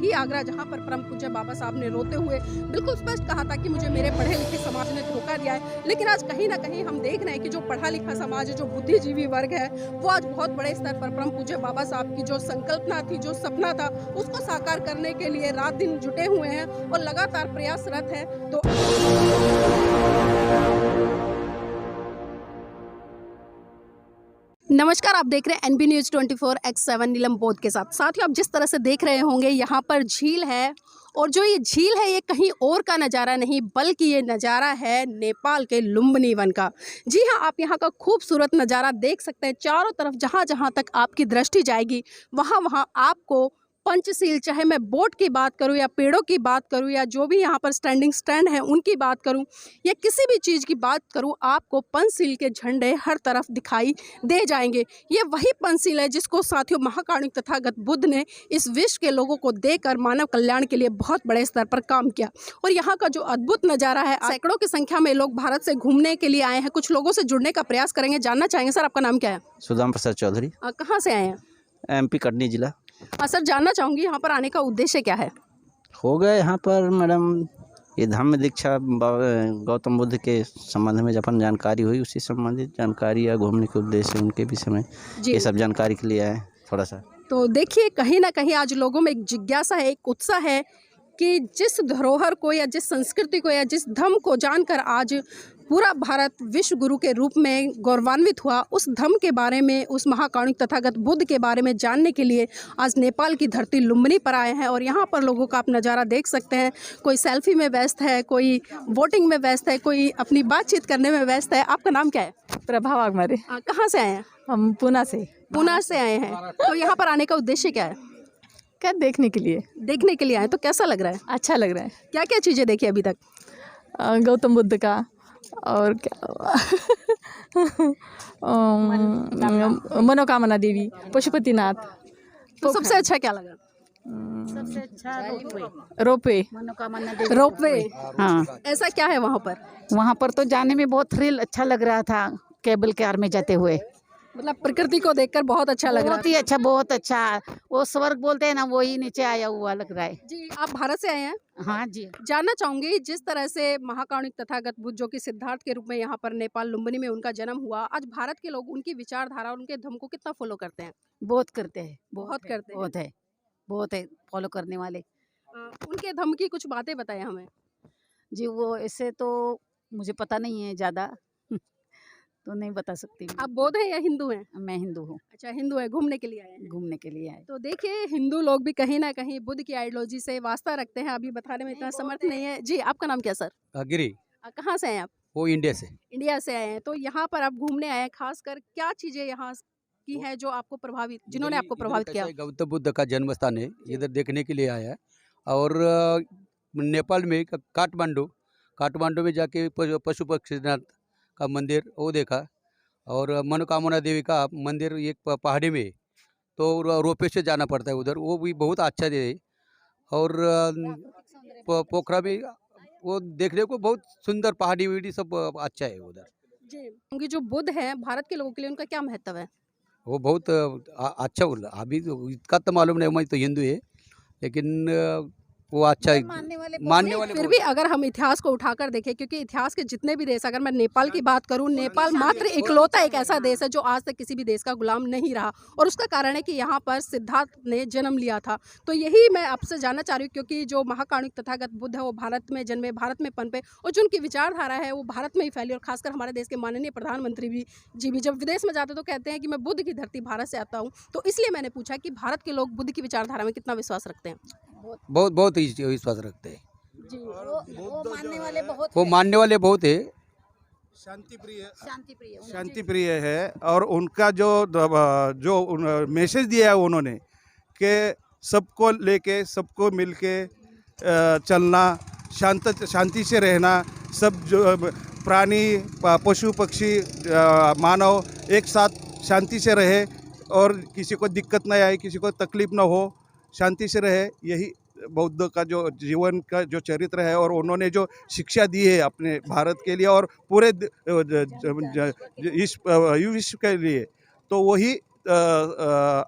वही आगरा जहाँ पर परम पूज्य बाबा साहब ने रोते हुए बिल्कुल स्पष्ट कहा था कि मुझे मेरे पढ़े लिखे समाज ने धोखा दिया है। लेकिन आज कहीं ना कहीं हम देख रहे हैं कि जो पढ़ा लिखा समाज है, जो बुद्धिजीवी वर्ग है, वो आज बहुत बड़े स्तर पर परम पूज्य बाबा साहब की जो संकल्पना थी, जो सपना था, उसको साकार करने के लिए रात दिन जुटे हुए हैं और लगातार प्रयासरत हैं। तो नमस्कार, आप देख रहे हैं एनबी न्यूज़ 24/7 नीलम बोध के साथ। साथियों, आप जिस तरह से देख रहे होंगे, यहाँ पर झील है और जो ये झील है, ये कहीं और का नज़ारा नहीं बल्कि ये नज़ारा है नेपाल के लुम्बिनी वन का। जी हाँ, आप यहाँ का खूबसूरत नज़ारा देख सकते हैं। चारों तरफ जहाँ जहाँ तक आपकी दृष्टि जाएगी, वहाँ वहाँ आपको पंचशील, चाहे मैं बोट की बात करूं या पेड़ों की बात करूं या जो भी यहाँ पर स्टैंडिंग स्टैंड है उनकी बात करूं या किसी भी चीज़ की बात करूं, आपको पंचशील के झंडे हर तरफ दिखाई दे जाएंगे। ये वही पंचशील है जिसको साथियों महाकारुणिक तथागत बुद्ध ने इस विश्व के लोगों को देकर मानव कल्याण के लिए बहुत बड़े स्तर पर काम किया। और यहाँ का जो अद्भुत नज़ारा है, सैकड़ों की संख्या में लोग भारत से घूमने के लिए आए हैं। कुछ लोगों से जुड़ने का प्रयास करेंगे, जानना चाहेंगे। सर, आपका नाम क्या है? सुदाम प्रसाद चौधरी, कहाँ से आए हैं? एमपी कटनी जिला। सर, जानना चाहूँगी यहाँ पर आने का उद्देश्य क्या है? हो गए यहाँ पर मैडम, ये धम्म दीक्षा गौतम बुद्ध के संबंध में जब जानकारी हुई, उसी संबंधित जानकारी या घूमने के उद्देश्य उनके विषय में ये सब जानकारी के लिए आए थोड़ा सा। तो देखिए, कहीं ना कहीं आज लोगों में एक जिज्ञासा है, एक उत्साह है कि जिस धरोहर को या जिस संस्कृति को या जिस धर्म को जानकर आज पूरा भारत विश्व गुरु के रूप में गौरवान्वित हुआ, उस धर्म के बारे में, उस महाकारुणिक तथागत बुद्ध के बारे में जानने के लिए आज नेपाल की धरती लुम्बिनी पर आए हैं। और यहाँ पर लोगों का आप नज़ारा देख सकते हैं। कोई सेल्फी में व्यस्त है, कोई वोटिंग में व्यस्त है, कोई अपनी बातचीत करने में व्यस्त है। आपका नाम क्या है? प्रभा वाघमारे। कहाँ से आए हैं? हम पूना से। पूना से आए हैं। तो यहाँ पर आने का उद्देश्य क्या है? क्या देखने के लिए? देखने के लिए आए। तो कैसा लग रहा है? अच्छा लग रहा है। क्या क्या चीज़ें देखी अभी तक? गौतम बुद्ध का और क्या मनोकामना देवी, पशुपतिनाथ। तो सबसे अच्छा क्या लगा? सबसे अच्छा रोपवे। रोपवे। हाँ, ऐसा क्या है वहाँ पर? वहाँ पर तो जाने में बहुत थ्रिल अच्छा लग रहा था, केबल कार में जाते हुए। मतलब प्रकृति को देखकर बहुत अच्छा लग रहा बहुत ही अच्छा, बहुत अच्छा। वो स्वर्ग बोलते हैं ना, वही नीचे आया हुआ लग रहा है। जी। आप भारत से आए हैं? हाँ जी। जानना चाहूंगी, जिस तरह से महाकारुणिक तथागत बुद्ध जो कि सिद्धार्थ के रूप में यहाँ पर नेपाल लुम्बिनी में उनका जन्म हुआ, आज भारत के लोग उनकी विचारधारा और उनके धर्म को कितना फॉलो करते हैं? बहुत करते हैं, बहुत करते हैं। बहुत है फॉलो करने वाले। उनके धर्म की कुछ बातें बताएं हमें। जी, वो ऐसे तो मुझे पता नहीं है ज़्यादा तो नहीं बता सकती। आप बौद्ध हैं या हिंदू हैं? मैं हिंदू हूँ। अच्छा, हिंदू है, घूमने के लिए आए हैं। घूमने के लिए आए। तो देखिए, हिंदू लोग भी कहीं ना कहीं बुद्ध की आइडियोलॉजी से वास्ता रखते हैं। अभी बताने में इतना समर्थ नहीं है। जी, आपका नाम क्या सर? गिरी। कहाँ से आए आप? वो इंडिया से। इंडिया से आए हैं। तो यहाँ पर आप घूमने आए हैं, खासकर क्या चीजें यहाँ की है जो आपको प्रभावित, जिन्होंने आपको प्रभावित किया? गौतम बुद्ध का जन्म स्थान है, इधर देखने के लिए आया है। और नेपाल में काठमांडू में जाके पशुपतिनाथ का मंदिर वो देखा। और मनोकामना देवी का मंदिर एक पहाड़ी में है, तो रोपवे से जाना पड़ता है उधर, वो भी बहुत अच्छा है। और पोखरा में वो देखने को बहुत सुंदर पहाड़ी वहाड़ी सब अच्छा है उधर। जी, क्योंकि जो बुद्ध है भारत के लोगों के लिए उनका क्या महत्व है? वो बहुत अच्छा बोला। अभी तो इसका तो मालूम नहीं, मैं तो हिंदू है, लेकिन वो अच्छा है, मानने वाले फिर भी अगर हम इतिहास को उठाकर देखें, क्योंकि इतिहास के जितने भी देश, अगर मैं नेपाल की बात करूं, नेपाल मात्र इकलौता एक ऐसा देश है जो आज तक किसी भी देश का गुलाम नहीं रहा। और उसका कारण है कि यहाँ पर सिद्धार्थ ने जन्म लिया था। तो यही मैं आपसे जानना चाह रही हूँ, क्योंकि जो महाकारुणिक तथागत बुद्ध है वो भारत में जन्मे, भारत में पनपे, और जो उनकी विचारधारा है वो भारत में ही फैली। और खासकर हमारे देश के माननीय प्रधानमंत्री भी जब विदेश में जाते तो कहते हैं कि मैं बुद्ध की धरती भारत से आता हूँ। तो इसलिए मैंने पूछा कि भारत के लोग बुद्ध की विचारधारा में कितना विश्वास रखते हैं? बहुत विश्वास रखते हैं। जी, वो मानने वाले बहुत वो मानने वाले बहुत है। शांति प्रिय है। और उनका जो मैसेज दिया है उन्होंने कि सबको लेके, सबको मिलके चलना, शांति से रहना, सब जो प्राणी, पशु पक्षी, मानव एक साथ शांति से रहे और किसी को दिक्कत नहीं आए, किसी को तकलीफ ना हो, शांति से रहे। यही बौद्ध का जो जीवन का जो चरित्र है और उन्होंने जो शिक्षा दी है अपने भारत के लिए और पूरे इस विश्व के लिए, तो वही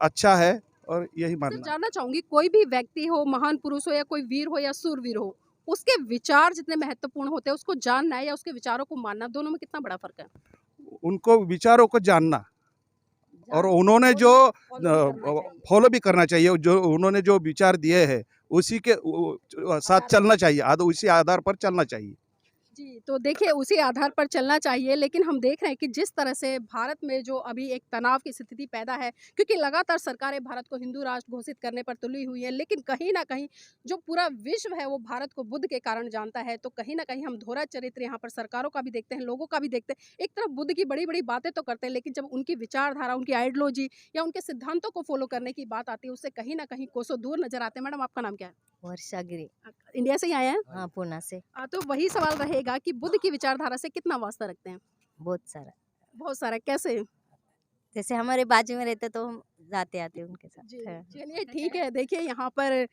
अच्छा है। और यही सर मानना है। जानना चाहूंगी, कोई भी व्यक्ति हो, महान पुरुष हो या कोई वीर हो या सूरवीर हो, उसके विचार जितने महत्वपूर्ण होते हैं उसको जानना है या उसके विचारों को मानना, दोनों में कितना बड़ा फर्क है? उनको विचारों को जानना और उन्होंने जो फॉलो भी करना चाहिए, जो उन्होंने जो विचार दिए हैं उसी के साथ चलना चाहिए, उसी आधार पर चलना चाहिए। जी, तो देखिए उसी आधार पर चलना चाहिए, लेकिन हम देख रहे हैं कि जिस तरह से भारत में जो अभी एक तनाव की स्थिति पैदा है, क्योंकि लगातार सरकारें भारत को हिंदू राष्ट्र घोषित करने पर तुली हुई है, लेकिन कहीं न कहीं जो पूरा विश्व है वो भारत को बुद्ध के कारण जानता है, तो कहीं न कहीं हम दोहरा चरित्र यहाँ पर सरकारों का भी देखते हैं, लोगों का भी देखते हैं। एक तरफ बुद्ध की बड़ी-बड़ी बातें तो करते हैं, लेकिन जब उनकी विचारधारा, उनकी आइडियोलॉजी या उनके सिद्धांतों को फॉलो करने की बात आती है, उससे कहीं न कहीं कोसों दूर नज़र आते हैं। मैडम आपका नाम क्या है? वर्षा गिरी। इंडिया से ही आए हैं? हाँ, पूना से। तो वही सवाल रहेगा कि बुद्ध की विचारधारा से कितना वास्ता रखते हैं? बहुत सारा। बहुत सारा, कैसे? जैसे हमारे बाजू में रहते तो हम जाते आते उनके साथ। जी, हाँ। चलिए ठीक है। देखिए यहाँ पर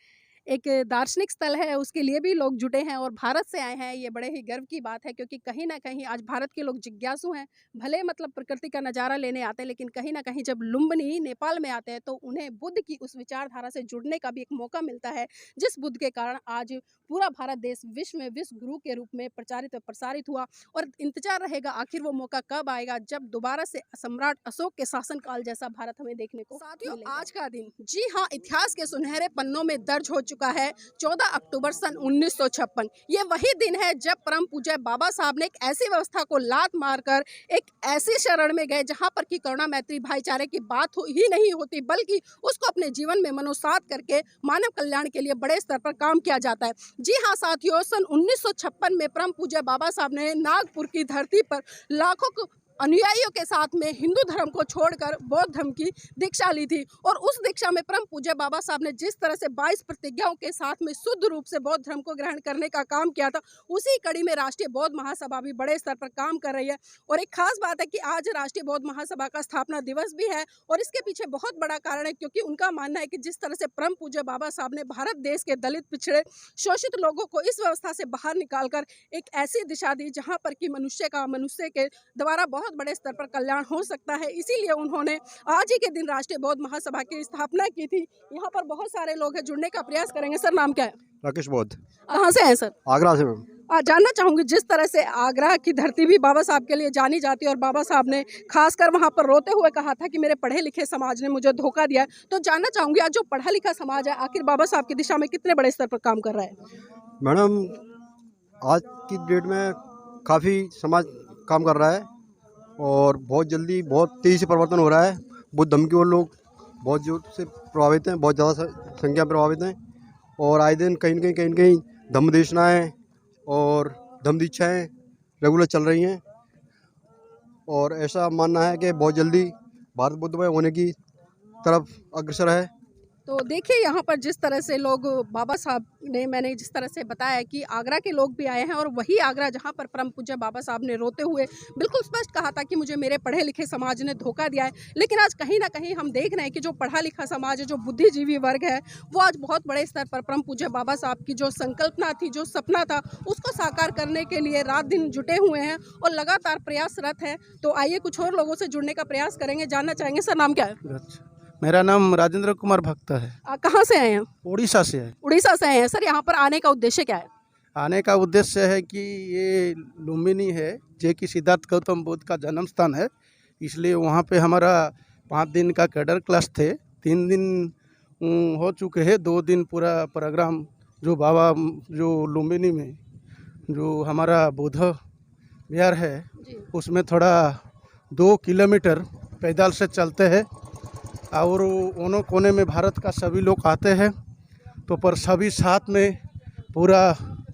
एक दार्शनिक स्थल है, उसके लिए भी लोग जुटे हैं और भारत से आए हैं, ये बड़े ही गर्व की बात है, क्योंकि कहीं न कहीं आज भारत के लोग जिज्ञासु हैं। भले मतलब प्रकृति का नज़ारा लेने आते हैं, लेकिन कहीं न कहीं जब लुम्बिनी नेपाल में आते हैं तो उन्हें बुद्ध की उस विचारधारा से जुड़ने का भी एक मौका मिलता है, जिस बुद्ध के कारण आज पूरा भारत देश विश्व में विश्व गुरु के रूप में प्रचारित और प्रसारित हुआ। और इंतज़ार रहेगा आखिर वो मौका कब आएगा, जब दोबारा से सम्राट अशोक के शासनकाल जैसा भारत हमें देखने को साथियों मिलेगा। आज का दिन, जी हाँ, इतिहास के सुनहरे पन्नों में दर्ज हो चुका है। 14 अक्टूबर सन 1956। ये वही दिन है जब परम पूज्य बाबा साहब ने एक ऐसी व्यवस्था को लात मारकर एक ऐसी शरण में गए जहां पर कि करुणा, मैत्री, भाईचारे की बात ही नहीं होती, बल्कि उसको अपने जीवन में मनोसात करके मानव कल्याण के लिए बड़े स्तर पर काम किया जाता है। जी हाँ साथियों, सन 1956 में परम पूज्य बाबा साहब ने नागपुर की धरती पर लाखों अनुयायियों के साथ में हिंदू धर्म को छोड़कर बौद्ध धर्म की दीक्षा ली थी। और उस दीक्षा में परम पूज्य बाबा साहब ने जिस तरह से 22 प्रतिज्ञाओं के साथ में शुद्ध रूप से बौद्ध धर्म को ग्रहण करने का काम किया था, उसी कड़ी में राष्ट्रीय बौद्ध महासभा भी बड़े स्तर पर काम कर रही है। और एक खास बात है कि आज राष्ट्रीय बौद्ध महासभा का स्थापना दिवस भी है, और इसके पीछे बहुत बड़ा कारण है, क्योंकि उनका मानना है कि जिस तरह से परम पूज्य बाबा साहब ने भारत देश के दलित, पिछड़े, शोषित लोगों को इस व्यवस्था से बाहर निकालकर एक ऐसी दिशा दी जहाँ पर कि मनुष्य के द्वारा बहुत बड़े स्तर पर कल्याण हो सकता है, इसीलिए उन्होंने आज ही के दिन राष्ट्रीय बौद्ध महासभा की स्थापना की थी। यहाँ पर बहुत सारे लोग हैं, जुड़ने का प्रयास करेंगे। सर नाम क्या है? राकेश बौद्ध। कहाँ से हैं सर? आगरा से मैम। जानना चाहूंगी, जिस तरह से आगरा की धरती भी बाबा साहब के लिए जानी जाती है और बाबा साहब ने खासकर वहाँ पर रोते हुए कहा था कि मेरे पढ़े लिखे समाज ने मुझे धोखा दिया, तो जानना चाहूंगी आज जो पढ़ा लिखा समाज है आखिर बाबा साहब की दिशा में कितने बड़े स्तर पर काम कर रहा है? मैडम, आज की डेट में काफ़ी समाज काम कर रहा है और बहुत जल्दी, बहुत तेज़ी से परिवर्तन हो रहा है। बुद्ध धर्म की ओर लोग बहुत जोर से प्रभावित हैं, बहुत ज़्यादा संख्या में प्रभावित हैं, और आए दिन कहीं न कहीं धम्म देशनाएँ और धम्म दीक्षाएँ रेगुलर चल रही हैं। और ऐसा मानना है कि बहुत जल्दी भारत बुद्धमय होने की तरफ अग्रसर है। तो देखिए यहाँ पर जिस तरह से लोग बाबा साहब ने, मैंने जिस तरह से बताया कि आगरा के लोग भी आए हैं, और वही आगरा जहाँ पर परम पूज्य बाबा साहब ने रोते हुए बिल्कुल स्पष्ट कहा था कि मुझे मेरे पढ़े लिखे समाज ने धोखा दिया है। लेकिन आज कहीं ना कहीं हम देख रहे हैं कि जो पढ़ा लिखा समाज है, जो बुद्धिजीवी वर्ग है, वो आज बहुत बड़े स्तर पर परम पूज्य बाबा साहब की जो संकल्पना थी, जो सपना था, उसको साकार करने के लिए रात दिन जुटे हुए हैं और लगातार प्रयासरत हैं। तो आइए कुछ और लोगों से जुड़ने का प्रयास करेंगे, जानना चाहेंगे। सर नाम क्या है? मेरा नाम राजेंद्र कुमार भक्त है। कहाँ से आए हैं? उड़ीसा से है। उड़ीसा से आए हैं। सर यहाँ पर आने का उद्देश्य क्या है? आने का उद्देश्य है कि ये लुम्बिनी है, जो कि सिद्धार्थ गौतम बुद्ध का जन्म स्थान है, इसलिए वहाँ पे हमारा 5 दिन का कैडर क्लास थे। 3 दिन हो चुके हैं, 2 दिन पूरा प्रोग्राम जो बाबा, जो लुम्बिनी में जो हमारा बुद्ध विहार है, उसमें थोड़ा 2 किलोमीटर पैदल से चलते हैं, और कोनों कोने में भारत का सभी लोग आते हैं। तो पर सभी साथ में पूरा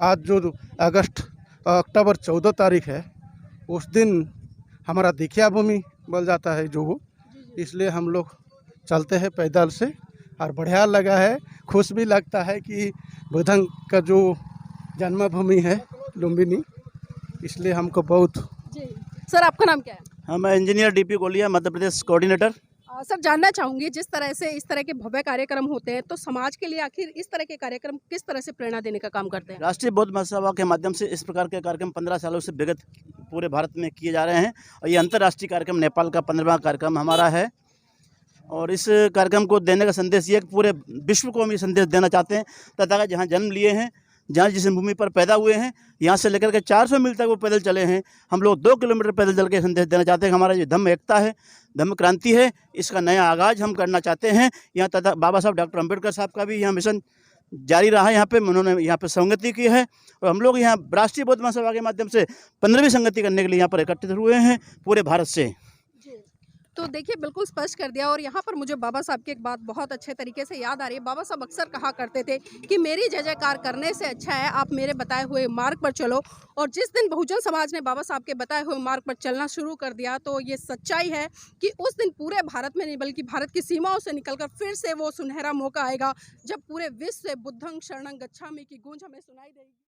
आज जो अक्टूबर 14 तारीख है, उस दिन हमारा दीक्षा भूमि बन जाता है जो, इसलिए हम लोग चलते हैं पैदल से, और बढ़िया लगा है, खुश भी लगता है कि बुद्ध का जो जन्मभूमि है लुम्बिनी, इसलिए हमको बहुत। जी सर, आपका नाम क्या है? हाँ, मैं इंजीनियर डीपी गोलिया, मध्य प्रदेश कोऑर्डिनेटर। सर जानना चाहूँगी, जिस तरह से इस तरह के भव्य कार्यक्रम होते हैं, तो समाज के लिए आखिर इस तरह के कार्यक्रम किस तरह से प्रेरणा देने का काम करते हैं? राष्ट्रीय बौद्ध महासभा के माध्यम से इस प्रकार के कार्यक्रम 15 सालों से विगत पूरे भारत में किए जा रहे हैं, और ये अंतर्राष्ट्रीय कार्यक्रम नेपाल का 15वां कार्यक्रम हमारा है। और इस कार्यक्रम को देने का संदेश ये है कि पूरे विश्व को हम ये संदेश देना चाहते हैं तथा जहाँ जन्म लिए हैं, जहाँ जिस भूमि पर पैदा हुए हैं, यहाँ से लेकर के 400 मील तक वो पैदल चले हैं। हम लोग 2 किलोमीटर पैदल चल के संदेश देना चाहते हैं कि हमारा ये धम्म एकता है, धम्म क्रांति है, इसका नया आगाज़ हम करना चाहते हैं। यहाँ तथा बाबा साहब डॉक्टर अम्बेडकर साहब का भी यहाँ मिशन जारी रहा है। यहाँ पे उन्होंने यहाँ पे संगति की है और हम लोग यहाँ राष्ट्रीय बौद्ध महासभा के माध्यम से 15वीं संगति करने के लिए यहाँ पर एकत्रित हुए हैं पूरे भारत से। तो देखिए बिल्कुल स्पष्ट कर दिया। और यहाँ पर मुझे बाबा साहब की एक बात बहुत अच्छे तरीके से याद आ रही है। बाबा साहब अक्सर कहा करते थे कि मेरी जय जयकार करने से अच्छा है आप मेरे बताए हुए मार्ग पर चलो। और जिस दिन बहुजन समाज ने बाबा साहब के बताए हुए मार्ग पर चलना शुरू कर दिया तो ये सच्चाई है कि उस दिन पूरे भारत में नहीं बल्कि भारत की सीमाओं से निकलकर फिर से वो सुनहरा मौका आएगा जब पूरे विश्व से बुद्धं शरणं गच्छामि की गूंज हमें सुनाई देगी।